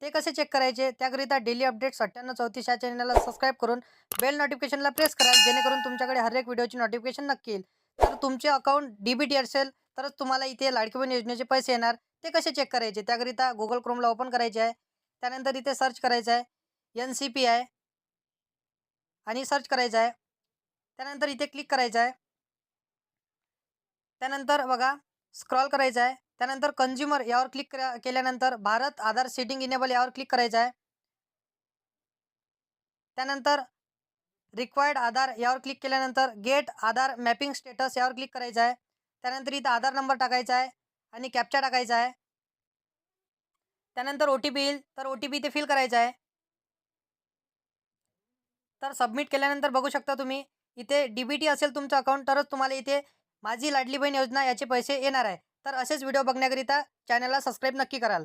ते कसे चेक करायचे त्याकरिता डेली अपडेट्स 9834 या चॅनलला सबस्क्राईब करून बेल नोटिफिकेशनला प्रेस कराल, जेणेकरून तुमच्याकडे हर एक व्हिडिओची नोटिफिकेशन नक्की येईल. तर तुमचे अकाउंट डीबीटी असेल तरच तुम्हाला इथे लाडकी बहीण योजनेचे पैसे येणार. ते कसे चेक करायचे त्याकरिता गुगल क्रोमला ओपन करायचे आहे. त्यानंतर इथे सर्च करायचं आहे NCPI आणि सर्च करायचं आहे. त्यानंतर इथे क्लिक करायचं आहे. त्यानंतर बघा स्क्रॉल करायचं आहे. त्यानंतर कंझ्युमर यावर क्लिक केल्यानंतर भारत आधार सेटिंग इनेबल यावर क्लिक करायचं आहे. त्यानंतर रिक्वायर्ड आधार यावर क्लिक केल्यानंतर गेट आधार मॅपिंग स्टेटस यावर क्लिक करायचं आहे. त्यानंतर इथं आधार नंबर टाकायचा आहे आणि कॅप्चा टाकायचा आहे. त्यानंतर OTP येईल, तर OTP इथे फिल करायचा आहे. तर सबमिट केल्यानंतर बघू शकता तुम्ही इथे डीबीटी असेल तुमचं अकाउंट तरच तुम्हाला इथे माझी लाडली बहीण योजना याचे पैसे येणार आहे. तर असेच व्हिडिओ बघण्याकरिता चॅनलला सबस्क्राईब नक्की कराल.